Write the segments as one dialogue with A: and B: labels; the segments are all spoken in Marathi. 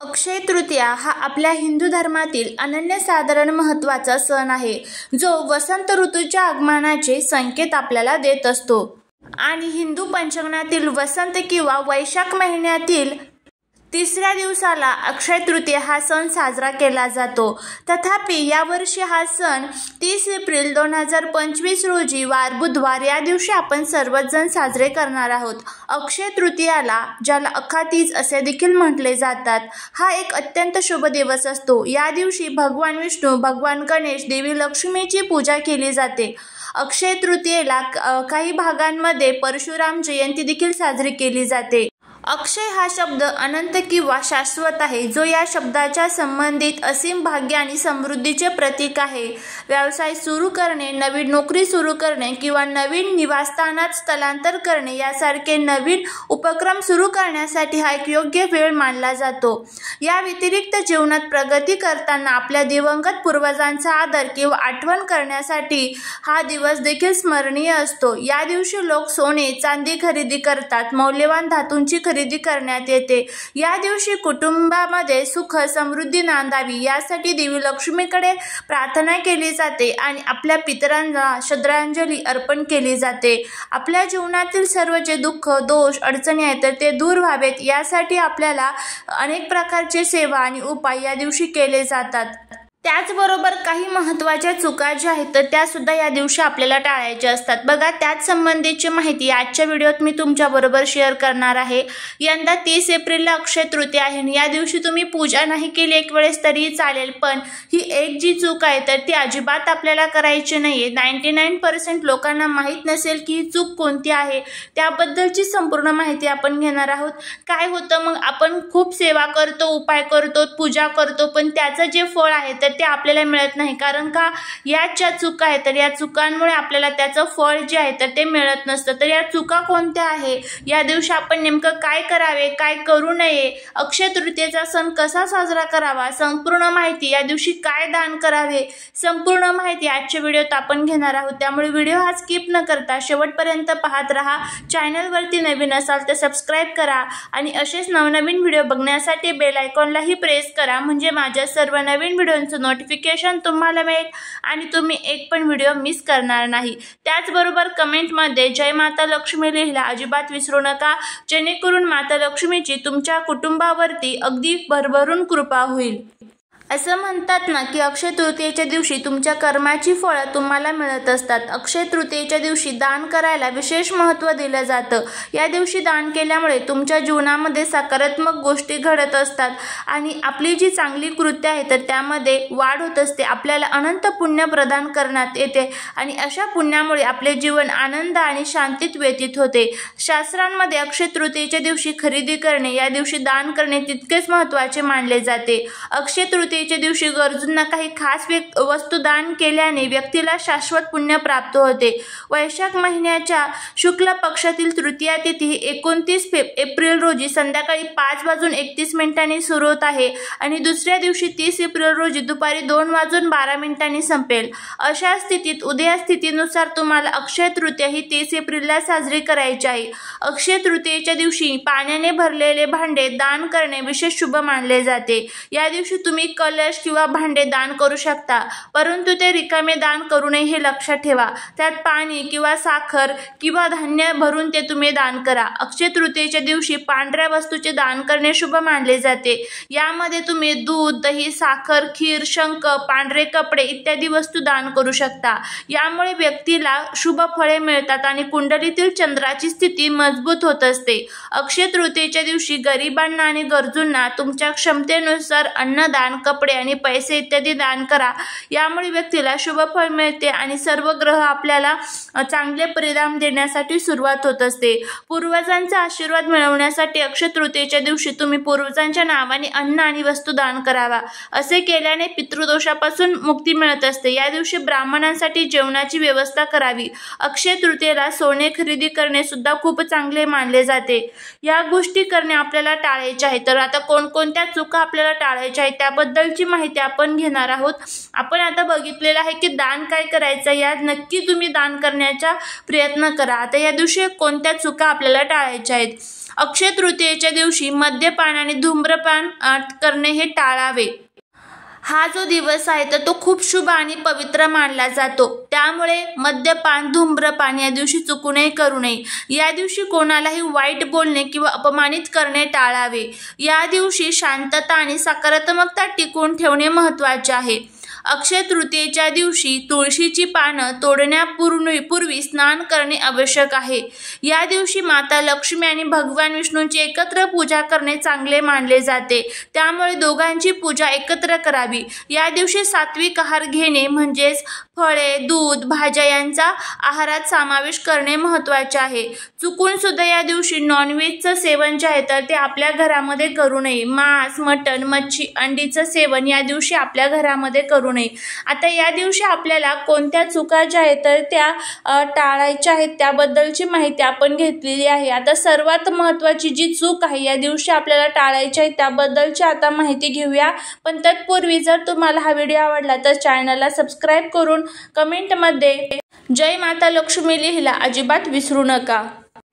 A: अक्षय तृतीया हा आपल्या हिंदू धर्मातील अनन्यसाधारण महत्त्वाचा सण आहे, जो वसंत ऋतूच्या आगमनाचे संकेत आपल्याला देत असतो आणि हिंदू पंचांगातील वसंत किंवा वैशाख महिन्यातील तिसऱ्या दिवसाला अक्षय तृतीया हा सण साजरा केला जातो। तथापि यावर्षी हा सण 30 एप्रिल 2025 रोजी वार बुधवार या दिवशी आपण सर्वजण साजरे करणार आहोत। अक्षय तृतीयाला, ज्याला अखातीज असे देखील म्हटले जातात, हा एक अत्यंत शुभ दिवस असतो। या दिवशी भगवान विष्णू, भगवान गणेश, देवी लक्ष्मीची पूजा केली जाते। अक्षय तृतीयेला काही भागांमध्ये परशुराम जयंती देखील साजरी केली जाते। अक्षय हा शब्द अनंत किंवा शाश्वत आहे, जो या शब्दाच्या संबंधित असीम भाग्य आणि समृद्धीचे प्रतीक आहे। व्यवसाय सुरू करणे, नवीन नोकरी सुरू करणे किंवा नवीन निवासस्थानात स्थलांतर करणे यासारखे नवीन उपक्रम सुरू करण्यासाठी हा एक योग्य वेळ मानला जातो। या व्यतिरिक्त जीवनात प्रगती करताना आपल्या दिवंगत पूर्वजांचा आदर किंवा आठवण करण्यासाठी हा दिवस देखील स्मरणीय असतो। या दिवशी लोक सोने, चांदी खरेदी करतात, मौल्यवान धातूंची खरेदी करण्यात येते। या दिवशी कुटुंबामध्ये सुख समृद्धी नांदावी यासाठी देवी लक्ष्मीकडे प्रार्थना केली जाते आणि आपल्या पितरांना श्रद्धांजली अर्पण केली जाते। आपल्या जीवनातील सर्व जे दुःख, दोष, अडचणी आहेत तर ते दूर व्हावेत यासाठी आपल्याला अनेक प्रकारचे सेवा आणि उपाय या दिवशी केले जातात। त्याचबरोबर काही महत्त्वाच्या चुका ज्या आहेत तर त्या सुद्धा या दिवशी आपल्याला टाळायच्या असतात। बघा, त्याच संबंधीची माहिती आजच्या व्हिडिओत मी तुमच्याबरोबर शेअर करणार आहे। यंदा 30 एप्रिलला अक्षय तृतीया आहे आणि या दिवशी तुम्ही पूजा नाही केली एक वेळेस तरीही चालेल, पण ही एक जी चूक आहे तर ती अजिबात आपल्याला करायची नाहीये। 99% लोकांना माहीत नसेल की ही चूक कोणती आहे, त्याबद्दलची संपूर्ण माहिती आपण घेणार आहोत। काय होतं मग, आपण खूप सेवा करतो, उपाय करतो, पूजा करतो, पण त्याचं जे फळ आहे तर ते आपल्याला मिळत नाही। कारण का, या ज्या चुका आहेत तर या चुकांमुळे आपल्याला त्याचं फळ जे आहे तर ते मिळत नसतं। तर या चुका कोणत्या आहे, या दिवशी आपण नेमकं काय करावे, काय करू नये, अक्षय तृतीयेचा सण कसा साजरा करावा, संपूर्ण माहिती, या दिवशी काय दान करावे, संपूर्ण माहिती आजच्या व्हिडिओत आपण घेणार आहोत। त्यामुळे व्हिडिओ हा स्किप न करता शेवटपर्यंत पाहत राहा। चॅनलवरती नवीन असाल तर सबस्क्राईब करा आणि असेच नवनवीन व्हिडिओ बघण्यासाठी बेल आयकॉनलाही प्रेस करा, म्हणजे माझ्या सर्व नवीन व्हिडिओंचं नोटिफिकेशन तुम्हाला मिळेल आणि तुम्ही एक पण व्हिडिओ मिस करणार नाही। त्याचबरोबर कमेंटमध्ये जय माता लक्ष्मी लिहायला अजिबात विसरू नका, जेणेकरून माता लक्ष्मीची तुमच्या कुटुंबावरती अगदी भरभरून कृपा होईल। असं म्हणतात ना की अक्षय तृतीयेच्या दिवशी तुमच्या कर्माची फळं तुम्हाला मिळत असतात। अक्षय तृतीयेच्या दिवशी दान करायला विशेष महत्त्व दिलं जातं। या दिवशी दान केल्यामुळे तुमच्या जीवनामध्ये सकारात्मक गोष्टी घडत असतात आणि आपली जी चांगली कृत्य आहे तर त्यामध्ये वाढ होत असते। आपल्याला अनंत पुण्य प्रदान करण्यात येते आणि अशा पुण्यामुळे आपले जीवन आनंद आणि शांतीत व्यतीत होते। शास्त्रांमध्ये अक्षय तृतीयेच्या दिवशी खरेदी करणे, या दिवशी दान करणे तितकेच महत्त्वाचे मानले जाते। अक्षय तृतीयेच्या दिवशी गरजूंना काही खास वस्तू दान केल्याने व्यक्तीला शाश्वत पुण्य प्राप्त होते। वैशाख महिन्याच्या शुक्ल पक्षातील तृतीया तिथी 29 एप्रिल रोजी संध्याकाळी 5:31 सुरू होत आहे आणि दुसऱ्या दिवशी 30 एप्रिल रोजी दुपारी 2:12 संपेल। अशा स्थितीत उदया स्थितीनुसार तुम्हाला अक्षय तृतीया ही 30 एप्रिलला साजरी करायची आहे। अक्षय तृतीयेच्या दिवशी पाण्याने भरलेले भांडे दान करणे विशेष शुभ मानले जाते। या दिवशी तुम्ही कलश किंवा भांडे दान करू शकता, परंतु ते रिकामे दान करू नये हे लक्षात ठेवा। त्यात पाणी किंवा साखर किंवा धान्य भरून ते तुम्ही दान करा। अक्षय तृतीयेच्या दिवशी पांढऱ्या वस्तूचे दान करणे शुभ मानले जाते। यामध्ये तुम्ही दूध, दही, साखर, खीर, शंख, पांढरे कपडे इत्यादी वस्तू दान करू शकता। यामुळे व्यक्तीला शुभ फळे मिळतात आणि कुंडलीतील चंद्राची स्थिती मजबूत होत असते। अक्षय तृतीयेच्या दिवशी गरिबांना आणि गरजूंना तुमच्या क्षमतेनुसार अन्नदान, कपडे आणि पैसे इत्यादी दान करा। यामुळे व्यक्तीला शुभ फळ मिळते आणि सर्व ग्रह आपल्याला चांगले परिणाम देण्यासाठी सुरुवात होत असते। पूर्वजांचा आशीर्वाद मिळवण्यासाठी अक्षय तृतीयेच्या दिवशी तुम्ही पूर्वजांच्या नावाने अन्न आणि वस्तू दान करावा। असे केल्याने पितृदोषापासून मुक्ती मिळत असते। या दिवशी ब्राह्मणांसाठी जेवणाची व्यवस्था करावी। अक्षय तृतीयेला सोने खरेदी करणे सुद्धा खूप चांगले मानले जाते। या गोष्टी करणे आपल्याला टाळायचे आहे। तर आता कोणकोणत्या चुका आपल्याला टाळायच्या आहेत त्याबद्दलची माहिती आपण घेणार आहोत। आपण आता बघितलेलं आहे की दान काय करायचं, या नक्की तुम्ही दान करण्याचा प्रयत्न करा। आता या दिवशी कोणत्या चुका आपल्याला टाळायच्या आहेत। अक्षय तृतीयेच्या दिवशी मद्यपान आणि धूम्रपान करणे हे टाळावे। हा जो दिवस आहे तर तो खूप शुभ आणि पवित्र मानला जातो, त्यामुळे मद्यपान धूम्रपान या दिवशी चुकूनही करू नये। या दिवशी कोणालाही वाईट बोलणे किंवा अपमानित करणे टाळावे। या दिवशी शांतता आणि सकारात्मकता टिकवून ठेवणे महत्त्वाचे आहे। अक्षय तृतीयेच्या दिवशी तुळशीची पानं तोडण्यापूर्वी स्नान करणे आवश्यक आहे। या दिवशी माता लक्ष्मी आणि भगवान विष्णूंची एकत्र पूजा करणे चांगले मानले जाते, त्यामुळे दोघांची पूजा एकत्र करावी। या दिवशी सात्विक आहार घेणे म्हणजेच फळे, दूध, भाज्या यांचा आहारात समावेश करणे महत्त्वाचे आहे। चुकून सुद्धा या दिवशी नॉनव्हेजचं सेवन जे आहे तर ते आपल्या घरामध्ये करू नये। मांस, मटण, मच्छी, अंडीचं सेवन या दिवशी आपल्या घरामध्ये करू नये। आता या दिवशी आपल्याला कोणत्या चुका ज्या आहेत तर त्या टाळायच्या आहेत त्याबद्दलची माहिती आपण घेतलेली आहे। आता सर्वात महत्त्वाची जी चूक आहे या दिवशी आपल्याला टाळायची आहे त्याबद्दलची आता माहिती घेऊया। पण तत्पूर्वी जर तुम्हाला हा व्हिडिओ आवडला तर चॅनलला सबस्क्राईब करून कमेंटमध्ये जय माता लक्ष्मी लिहायला अजिबात विसरू नका।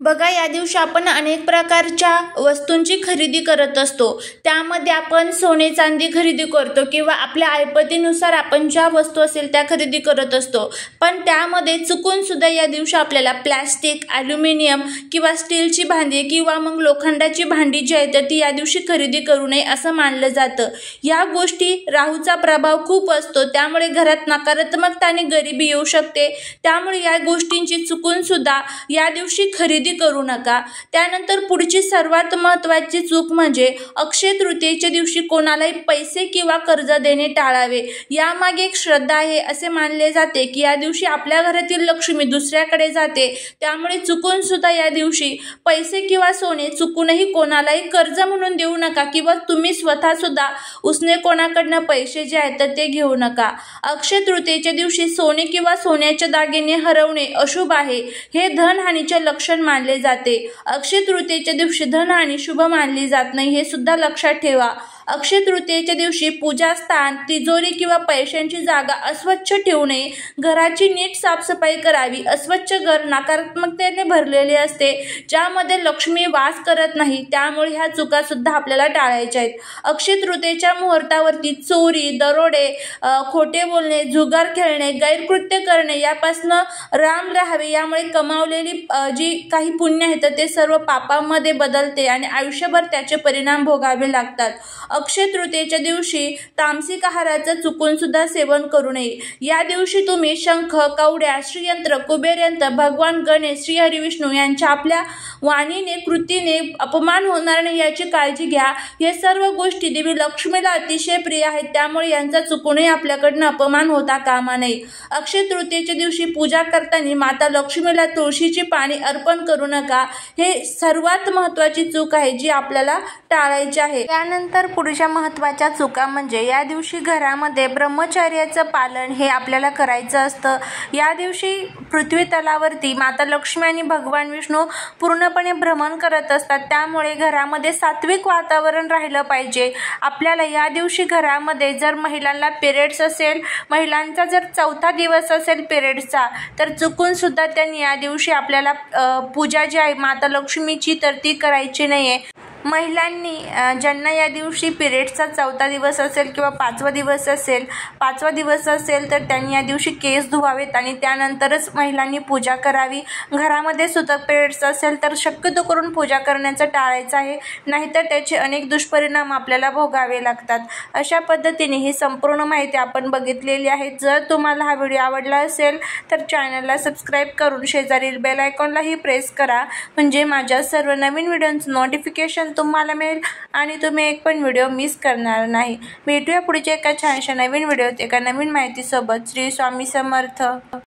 A: बघा, या दिवशी आपण अनेक प्रकारच्या वस्तूंची खरेदी करत असतो, त्यामध्ये आपण सोने चांदी खरेदी करतो किंवा आपल्या ऐपतीनुसार आपण ज्या वस्तू असेल त्या खरेदी करत असतो। पण त्यामध्ये चुकून सुद्धा या दिवशी आपल्याला प्लॅस्टिक, ॲल्युमिनियम किंवा स्टीलची भांडी किंवा मग लोखंडाची भांडी जी आहे तर ती या दिवशी खरेदी करू नये असं मानलं जातं। या गोष्टी राहूचा प्रभाव खूप असतो, त्यामुळे घरात नकारात्मकता आणि गरिबी येऊ शकते, त्यामुळे या गोष्टींची चुकून सुद्धा या दिवशी खरेदी करू नका। त्यानंतर पुढची सर्वात महत्त्वाची चूक म्हणजे अक्षय तृतीयेच्या दिवशी कोणालाही पैसे किंवा कर्ज देणे टाळावे। यामागे एक श्रद्धा आहे, असे मानले जाते की या दिवशी आपल्या घरातील लक्ष्मी दुसऱ्याकडे जाते, त्यामुळे चुकून सुद्धा या दिवशी पैसे किंवा सोने चुकूनही कोणालाही कर्ज म्हणून देऊ नका किंवा तुम्ही स्वतः सुद्धा उसने कोणाकडनं पैसे जे आहेत तर ते घेऊ नका। अक्षय तृतीयेच्या दिवशी सोने किंवा सोन्याचे दागिने हरवणे अशुभ आहे, हे धनहानीचे लक्षण मानले जाते। अक्षय तृतीयेच्या दिवशी धनहानी शुभ मानली जात नाही, हे सुद्धा लक्षात ठेवा। अक्षय तृतीयेच्या दिवशी पूजास्थान, तिजोरी किंवा पैशांची जागा अस्वच्छ ठेवू नये। घराची नीट साफसफाई करावी। अस्वच्छ घर नकारात्मकतेने भरलेले असते, ज्यामध्ये लक्ष्मी वास करत नाही, त्यामुळे ह्या चुका सुद्धा आपल्याला टाळायच्या आहेत। अक्षय तृतीयेच्या मुहूर्तावरती चोरी, दरोडे, खोटे बोलणे, जुगार खेळणे, गैरकृत्य करणे यापासून राम राहावे। यामुळे कमावलेली जी काही पुण्य आहे तर ते सर्व पापामध्ये बदलते आणि आयुष्यभर त्याचे परिणाम भोगावे लागतात। अक्षय तृतीयेच्या दिवशी तामसिक आहाराचं चुकून सुद्धा सेवन करू नये। या दिवशी तुम्ही शंख, कवड्या, श्रीयंत्र, कुबेरयंत्र, भगवान गणेश, श्री हरी विष्णू यांच्या आपल्या वाणीने, कृतीने अपमान होणार नाही याची काळजी घ्या। हे सर्व गोष्टी देवी लक्ष्मीला अतिशय प्रिय आहेत, त्यामुळे यांचा चुकूनही आपल्याकडनं अपमान होता कामा नये। अक्षय तृतीयेच्या दिवशी पूजा करताना माता लक्ष्मीला तुळशीची पाने अर्पण करू नका, हे सर्वात महत्त्वाची चूक आहे जी आपल्याला टाळायची आहे। त्यानंतर पुढच्या महत्त्वाच्या चुका म्हणजे या दिवशी घरामध्ये ब्रह्मचर्याचं पालन हे आपल्याला करायचं असतं। या दिवशी पृथ्वी तलावरती माता लक्ष्मी आणि भगवान विष्णू पूर्णपणे भ्रमण करत असतात, त्यामुळे घरामध्ये सात्विक वातावरण राहिलं पाहिजे। आपल्याला या दिवशी घरामध्ये जर महिलांना पिरियड्स असेल, महिलांचा जर 4था दिवस असेल पिरियड्सचा, तर चुकून सुद्धा त्यांनी या दिवशी आपल्याला पूजा जी आहे माता लक्ष्मीची तर ती करायची नाहीये। महिलांनी ज्यांना या दिवशी पिरियड्सचा 4था दिवस असेल किंवा 5वा दिवस असेल तर त्यांनी या दिवशी केस धुवावेत आणि त्यानंतरच महिलांनी पूजा करावी। घरामध्ये सुद्धा पिरियड्स असेल तर शक्यतो करून पूजा करण्याचं टाळायचं आहे, नाहीतर त्याचे अनेक दुष्परिणाम आपल्याला भोगावे लागतात। अशा पद्धतीने ही संपूर्ण माहिती आपण बघितलेली आहे। जर तुम्हाला हा व्हिडिओ आवडला असेल तर चॅनलला सबस्क्राईब करून शेजारील बेल आयकॉनलाही प्रेस करा, म्हणजे माझ्या सर्व नवीन व्हिडिओचं नोटिफिकेशन तुम्हाला मिळेल आणि तुम्ही एक पण व्हिडिओ मिस करणार नाही। भेटूया पुढच्या एका छानशा नवीन व्हिडिओत एका नवीन माहितीसोबत। श्री स्वामी समर्थ।